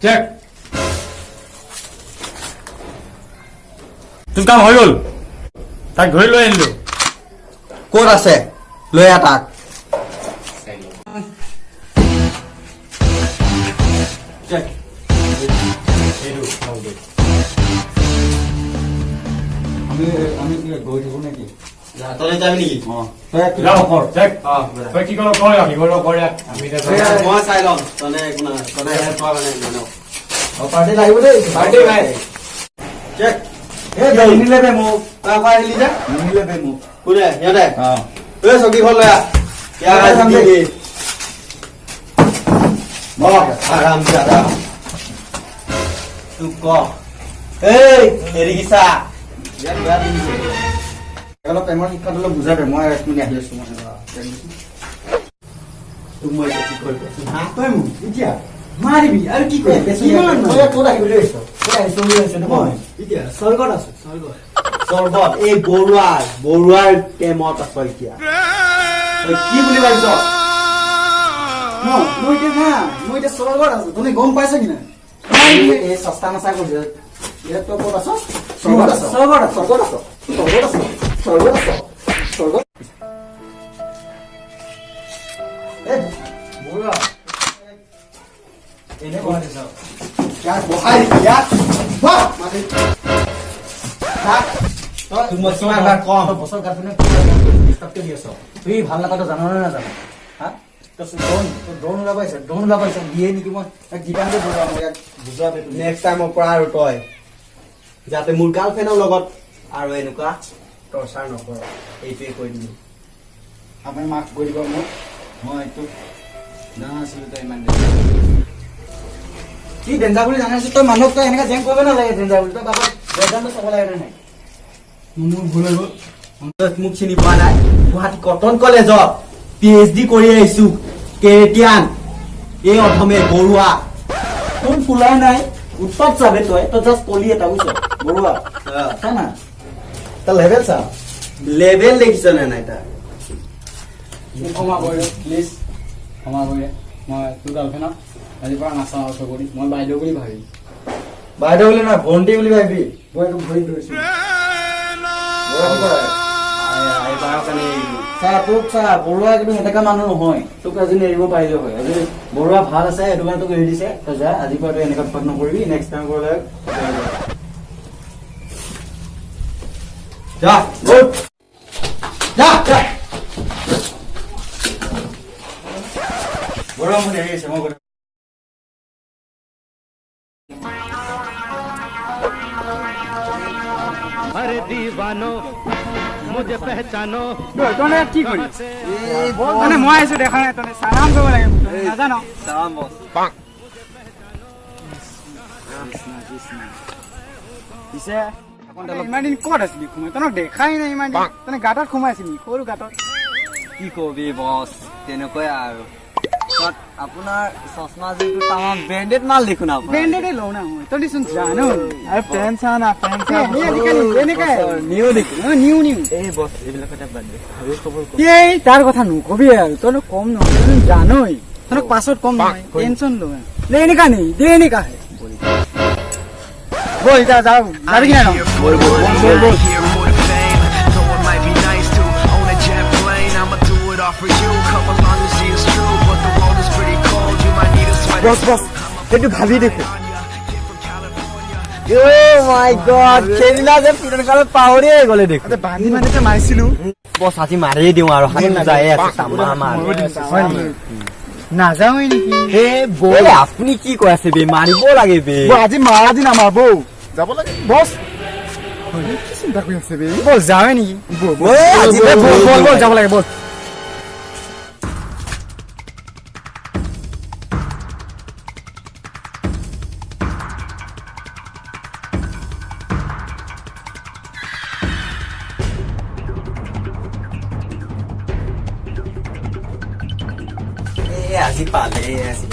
check তোৰ কাম হৈ গ'ল তাক ধৰি লৈ আনিলো ক'ত আছে লৈ আহ তাক চেক এইটো আমি গৈ থাকো নেকি তলে যাবি নেকি যাও কৰ চেক তই কি কৰ কৰ আমি কৰ আমি মই চাই লম তলে একো নাই তলে পোৱা মানে জানো পাৰ্টি লাগিব দেই পাৰ্টি ভাই চেক নিমিলে বে মোক কাই আহিলি যে নিমিলে বে মোক কোনে সিহঁতে অ ঐ চকীখন লৈ আহ ইয়াৰ জিন্দেগী আৰাম দাদা তোক ক এই এৰি গিছা ইয়াত বেয়া দিছে অলপ প্ৰেমৰ শিক্ষাটো অলপ বুজাই দে মই এক মিনিট আহি আছো তোক মই কি কৰিব হা তই মোক এতিয়া মাৰিবি আৰু কি কৰিবি মই ক'ত আহিবলৈ আহিছ ক'ত আহিছ বুলি আহিছ মই এতিয়া স্বৰ্গত আছো স্বৰ্গত এই বৰুৱাৰ প্ৰেমত আছ এতিয়া তই কি বুলি ভাবিছ মই এতিয়া স্বৰ্গত আছো তুমি গম পাইছ কি নাই এই সস্তা নাচা কৰিছে ইয়াত তই ক'ত আছ স্বৰ্গত আছ বৰুৱা এনে কোৱা দিছ ইয়াৰ বহাই ইয়াত বাহ মাৰি বছৰ গাঁঠনে ডিষ্টাৰ্বকে দি আছ তুই ভাল লগাটো জান নে নাজানো হা ড্ৰোন ওলাব দিয়ে নেকি মই গীতাঞ্জলি বৰুৱা মই ইয়াক বুজোৱা নেক্সট টাইমৰ পৰা আৰু তই যাতে মোৰ গাৰ্লফ্ৰেণ্ডৰ লগত আৰু এনেকুৱা টৰ্চাৰ নকৰ এইটোৱে কৈ দিলো আপুনি মাক কৈ দিব মোক মই এইটো নাছিলোঁ তই ইমান কি ডেঞ্জাৰ বুলি জানাইছো তই মানুহক তই এনেকৈ জেং কৰিব নালাগে ডেঞ্জাৰ বুলি তই বাবা ডেঞ্জাৰটো চাব লাগে নে নাই মোৰ ভুল হৈ গ'ল মোক চিনি পোৱা নাই গুৱাহাটী কটন কলেজত PhD কৰি আহিছো কেৰেটিয়ান এই অধমে বৰুৱা কোন ফুলাই নাই উৎপাত চাবে তই জাষ্ট কলি এটা বুজিছ বৰুৱা চা না তাৰ লেভেল চা লেভেল দেখিছ নে নাই তাৰ ক্ষমা কৰি প্লিজ ক্ষমা কৰি মই তোৰ গাৰ্লফ্ৰেণ্ডক আজিৰ পৰা নাচাওঁ আৰু চকৰি মই বাইদেউ বুলি ভাবিম বাইদেউ বুলি নহয় ভণ্টি বুলি ভাবি মই একদম ভৰি ধৰিছো তোক চা বৰুৱা কিন্তু সেনেকা মানুহ নহয় তোক আজি এৰিব পাৰিলে হয় আজি বৰুৱা ভাল আছে সেইটো কাৰণে তোক এৰি দিছে তই যা আজিৰ পৰা তই এনেকুৱা উৎপাত নকৰিবি নেক্সট টাইম কৰিলে যা বৰুৱা মোক এৰি আছে মই अरे दीवानो मुझे पहचानो তনে কি কৰি মানে মই আহিছো দেখা নাই তনে চালাম কৰিব লাগে নাজানো চাম বছ পিছে ইমান দিন ক'ত আছিলি সোমাই তনক দেখাই নাই ইমান দিন তনে গাঁতত সোমাইছিলি সৰু গাঁতত কি কবি বছ তেনেকৈ আৰু আপোনাৰ চশমা যোনটো তামাম ব্ৰেণ্ডেড মাল দেখোন আপুনি ব্ৰেণ্ডেডে লওঁ না মই তই চোন জানো আৰু পেন চা না পেন চা আজিকালি এনেকাই নিউ দেখি নিউ এই বছ এইবিলাক এটা বাদ দে আৰু খবৰ এই তাৰ কথা নকবি আৰু তই কম নহয় তই জানই তই পাছত কম নহয় টেনচন ল এনেকা নেই দে এনেকা হে বল যা যাও যাবি কি না bol though it might be nice to own a jet plane I'ma do it all for you come along and see it's true but the world is pretty cold you might need a sweater বছ সেইটো ভাবি দেখো ও মাই god কেদিনা যে পিটন কালে পাহৰিয়ে গলে দেখো বান্ধি বান্ধি মাৰিছিলো বছ আজি মাৰিয়ে দিওঁ আৰু হাত যায় আছে তামা মাৰ নাযাওই নেকি হে বল আপুনি কি কৈ আছে বে মাৰিব লাগে বে আজি মাৰা দিন আমাৰ বৌ যাব লাগে বছ কি চিন্তা কৰি আছে বে বল যাওঁৱে নেকি আজি বল যাব লাগে বল আজি পালে আজি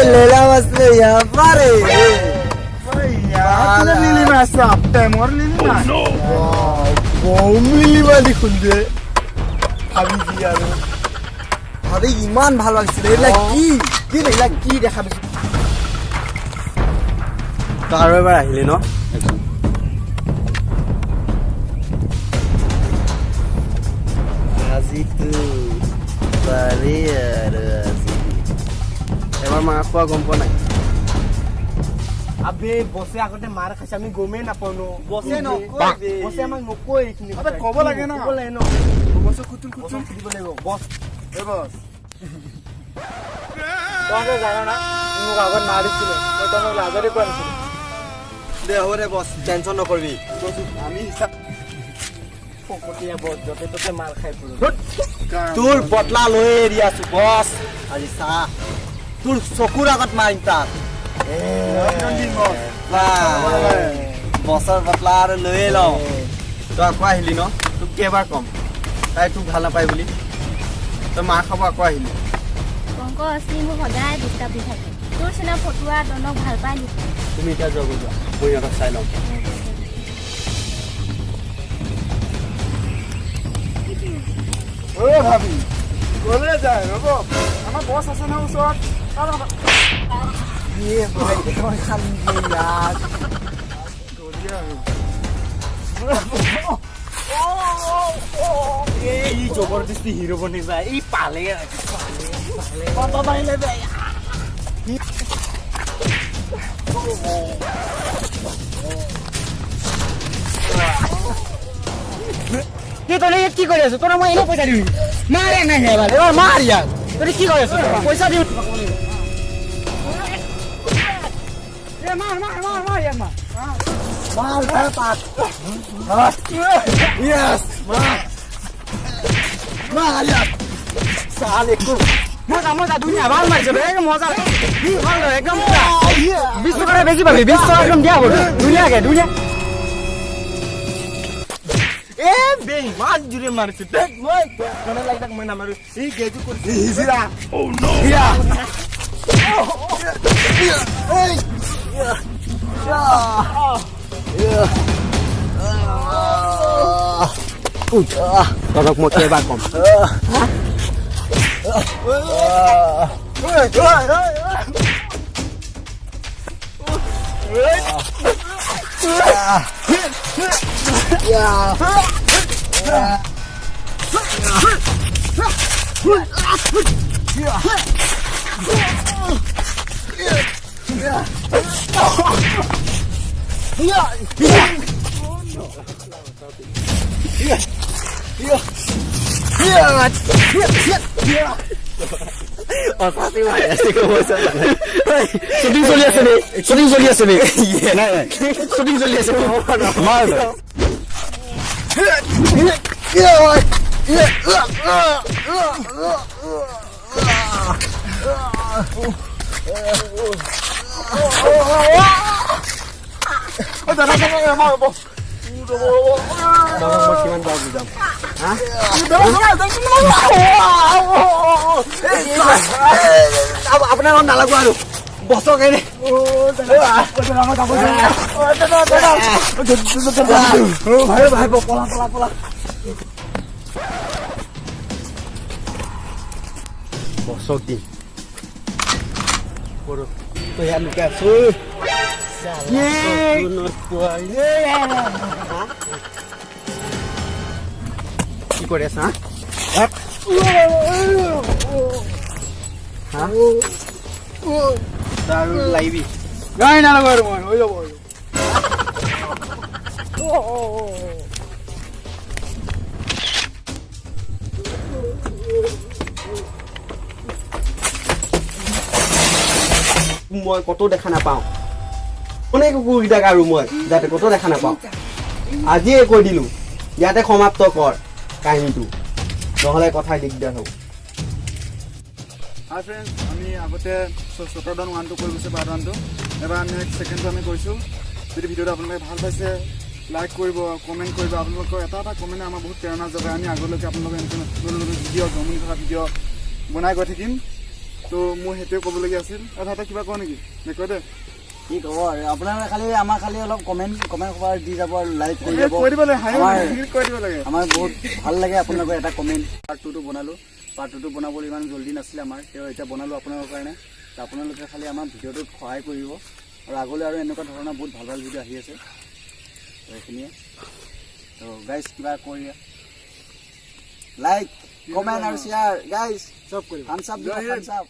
लेला बसले यहाँ पर लिली मासा प्रेमर लिली मासा लिली वाली खुंजे ভাবি যি আৰু ভাবি ইমান ভাল লাগিছিলে এইবিলাক কি এইবিলাক কি দেখা পাইছো তই আৰু এবাৰ আহিলি ন আজিতো বাৰে আৰু আজি এবাৰ মাৰ খোৱা গম পোৱা নাই আবে বসে আগতে মাৰ খাইছে আমি গমেই নাপাওঁ ন বসে আমাক নকয় এইখিনি ক'ব লাগে ন বসে খুতুন খুদিব লাগিব বস এই বস তহঁতে জানা না মোক আগত মাৰিছিলে মই তহঁতক লাজতে কোৱা নাছিলো দে হ'ব দে বস টেনচন নকৰিবি আমি ফকতীয়া বস য'তে ত'তে মাৰ খাই ফুৰো তোৰ বটলা লৈ এৰি আছো বস আজি চাহ তোৰ চকুৰ আগত মাৰিম তাত বছৰ বটলা আৰু লৈয়ে লওঁ তই আকৌ আহিলি ন তোক কেইবাৰ ক'ম তাই তোক ভাল নাপায় বুলি তই মাৰ খাব আকৌ আহিলি কংক আছে মোক সদায় ডিষ্টাৰ্ব দি থাকে তোৰ চিনা ফটোৱা দনক ভাল পাই নেকি তুমি এতিয়া যোৱা যোৱা মই সিহঁতক চাই লওঁ ভাবি গ'লে যায় ৰ'ব আমাৰ বছ আছে ন ওচৰত জবৰদস্তি হিৰো বনি যায় ই পালে কি কৰি আছো তোৰ মই এনে পইচা দিম মাৰে নাই এবাৰ এবাৰ মাৰ ইয়াক তই কি কৰি আছো পইচা দিম মাৰ ইয়াক মজা ধুনীয়া ভাল মাৰিছ মজা একদম 20 টকা বেছি পাবি 20 টকা একদম দিয়া ধুনীয়াকে ধুনীয়া ইমান জোৰে মাৰিছো মই লাগি তাক মই নামাৰো এই গেজু কৰিছে তহঁতক মই কেইবাৰ ক'ম শ্বুটিং চলি আছে নে শ্বুটিং চলি আছে নে শ্বুটিং চলি আছে আপোনাৰ নালাগো আৰু বছক এনে বছক দিম তই ইয়াত লুকাই আছো কি কৰি আছা লাগিবি গাই নালাগো আৰু মই হৈ যাব মই কতো দেখা নাপাওঁ কোনে কুকুৰকেইটাক আৰু মই যাতে কতো দেখা নাপাওঁ আজিয়ে কৈ দিলো ইয়াতে সমাপ্ত কৰ কাহিনীটো নহ'লে কথা দিগদাৰ হ'ব হাই ফ্ৰেণ্ডছ আমি আগতে চটৰডাউন 1টো কৰি গৈছে পাৰ্ট 1টো এবাৰ নেক্সট ছেকেণ্ডটো আমি কৰিছোঁ যদি ভিডিঅ'টো আপোনালোকে ভাল পাইছে লাইক কৰিব কমেণ্ট কৰিব আপোনালোকৰ এটা কমেণ্টে আমাৰ বহুত প্ৰেৰণা যোগায় আমি আগলৈকে আপোনালোকে এনেকৈ ভিডিঅ' জমনি থকা ভিডিঅ' বনাই গৈ থাকিম তো মোৰ সেইটোৱে ক'বলগীয়া আছিল আৰু তাতে কিবা কওঁ নেকি নকয় দে কি ক'ব আৰু আপোনালোকে খালি আমাৰ খালি অলপ কমেণ্ট খবৰ দি যাব আৰু লাইক কৰি যাব কৈ দিব লাগে কৈ দিব লাগে আমাৰ বহুত ভাল লাগে আপোনালোকৰ এটা কমেণ্ট পাৰ্ট 2টো বনালোঁ পাৰ্ট 2টো বনাবলৈ ইমান জল্দি নাছিলে আমাৰ তেওঁ এতিয়া বনালোঁ আপোনালোকৰ কাৰণে আপোনালোকে খালি আমাৰ ভিডিঅ'টোত সহায় কৰিব আৰু আগলৈ আৰু এনেকুৱা ধৰণৰ বহুত ভাল ভাল ভিডিঅ' আহি আছে এইখিনিয়ে তো গাইজ কিবা কৰি লাইক কমেণ্ট আৰু শ্বেয়াৰ গাইজ চব কৰিব থাম্বছ আপ